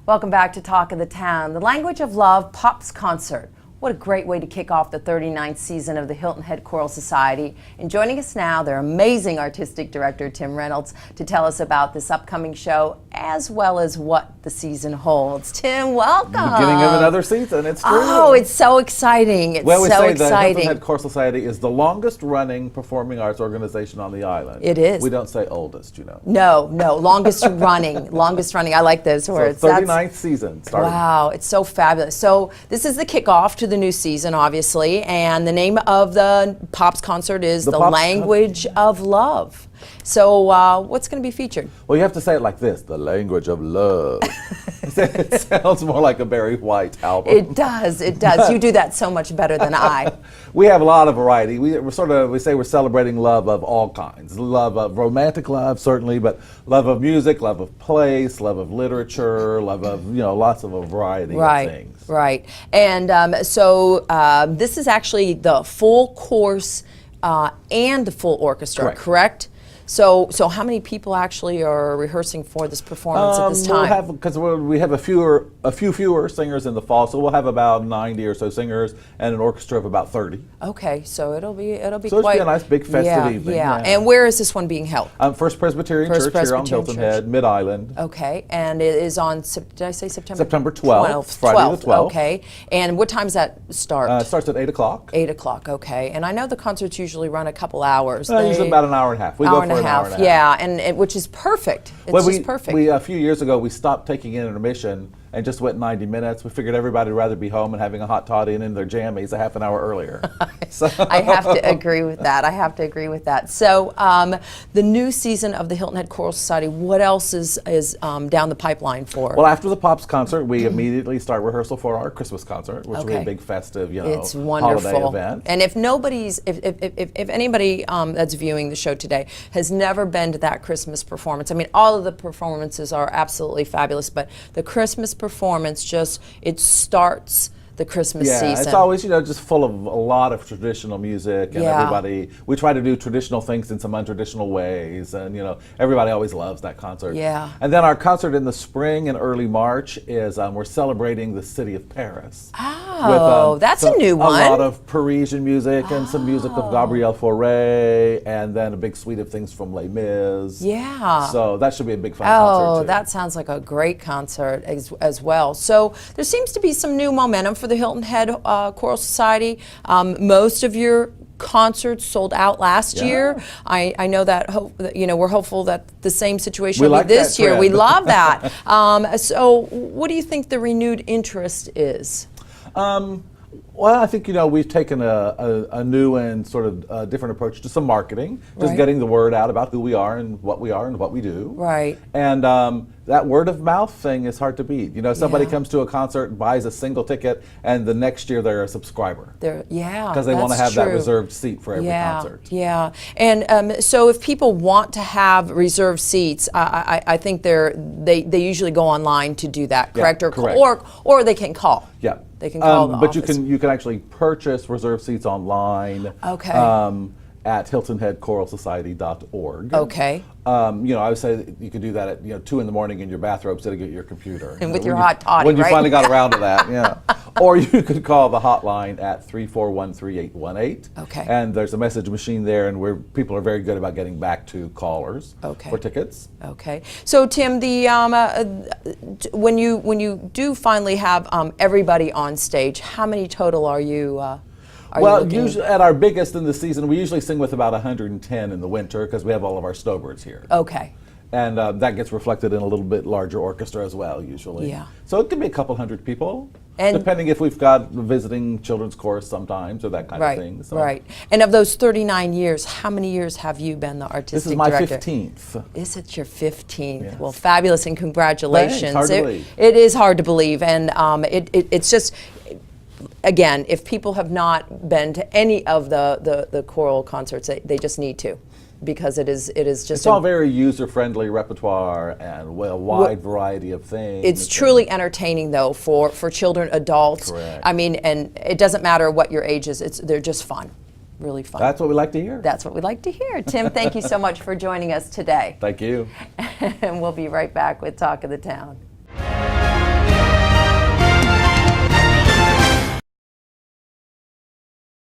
Welcome back to Talk of the Town. The Language of Love Pops Concert. What a great way to kick off the 39th season of the Hilton Head Choral Society. And joining us now, their amazing artistic director, Tim Reynolds, to tell us about this upcoming show, as well as what the season holds. Tim, welcome. Beginning of another season, it's true. Oh, it's so exciting. It's well, we so say exciting. The Hilton Head Choral Society is the longest running performing arts organization on the island. It is. We don't say oldest, you know. No, longest running. Longest running. I like those words. So 39th season started. Wow, it's so fabulous. So this is the kickoff to the new season, obviously, and the name of the Pops concert is The Language of Love. So what's going to be featured? Well, you have to say it like this, The Language of Love. It sounds more like a Barry White album. It does, it does. You do that so much better than I. We have a lot of variety. We say we're celebrating love of all kinds. Love of romantic love, certainly, but love of music, love of place, love of literature, love of, lots of a variety of things. Right. And so this is actually the full course and the full orchestra, correct? So how many people actually are rehearsing for this performance at this time? Because we have a few fewer singers in the fall, so we'll have about 90 or so singers and an orchestra of about 30. Okay, so it'll be so quite. It'll be a nice big festive evening. Yeah. And where is this one being held? First Presbyterian Church here on Hilton Head, Mid-Island. Okay, and it is on, did I say September? September 12th, Friday the 12th. Okay, and what time does that start? It starts at 8 o'clock. 8 o'clock, okay. And I know the concerts usually run a couple hours. Usually about an hour and a half. We go for an hour and a half. Yeah, and which is perfect. It's just perfect. A few years ago, we stopped taking in intermission and just went 90 minutes. We figured everybody would rather be home and having a hot toddy and in their jammies a half an hour earlier. I have to agree with that. So the new season of the Hilton Head Choral Society, what else is down the pipeline for? Well, after the Pops concert, we immediately start rehearsal for our Christmas concert, which will be a big festive, it's wonderful. holiday event. And if anybody that's viewing the show today has never been to that Christmas performance, I mean, all of the performances are absolutely fabulous, but the Christmas performance it starts the Christmas season. Yeah, it's always, just full of a lot of traditional music, and we try to do traditional things in some untraditional ways, and everybody always loves that concert. Yeah. And then our concert in the spring and early March is we're celebrating the city of Paris. Oh, that's a new one. A lot of Parisian music and some music of Gabriel Fauré, and then a big suite of things from Les Mis. Yeah. So that should be a big fun concert too. That sounds like a great concert as well. So there seems to be some new momentum for the Hilton Head Choral Society. Most of your concerts sold out last year. I know that we're hopeful that the same situation will be this year. We love that. So what do you think the renewed interest is? Well, I think we've taken a new and sort of different approach to some marketing, just getting the word out about who we are and what we do. Right. And that word of mouth thing is hard to beat. Somebody comes to a concert and buys a single ticket, and the next year they're a subscriber. Because they want to have that reserved seat for every concert. Yeah. And so if people want to have reserved seats, I think they usually go online to do that, correct? Or they can call. Yeah. They can call the but office. you can actually purchase reserved seats online. Okay. At HiltonHeadChoralSociety.org. Okay. I would say that you could do that at 2 in the morning in your bathrobe sitting at your computer. And with your hot toddy, when you finally got around to that, yeah. Or you could call the hotline at 341-3818. Okay. And there's a message machine there, and people are very good about getting back to callers for tickets. Okay. So Tim, when you do finally have everybody on stage, how many total are you? Usually at our biggest in the season, we usually sing with about 110 in the winter because we have all of our snowbirds here. Okay. And that gets reflected in a little bit larger orchestra as well, usually. Yeah. So it can be a couple hundred people, depending if we've got visiting children's chorus sometimes or that kind of thing. So. Right. And of those 39 years, how many years have you been the artistic director? This is my 15th. Is it your 15th? Yes. Well, fabulous and congratulations. Thanks. Hard to believe. It is hard to believe, and it's just. Again, if people have not been to any of the choral concerts, they just need to, because it is just. It's all very user-friendly repertoire and a wide variety of things. It's truly entertaining, though, for children, adults. Correct. I mean, and it doesn't matter what your age is. They're just fun, really fun. That's what we like to hear. That's what we like to hear. Tim, thank you so much for joining us today. Thank you. And we'll be right back with Talk of the Town.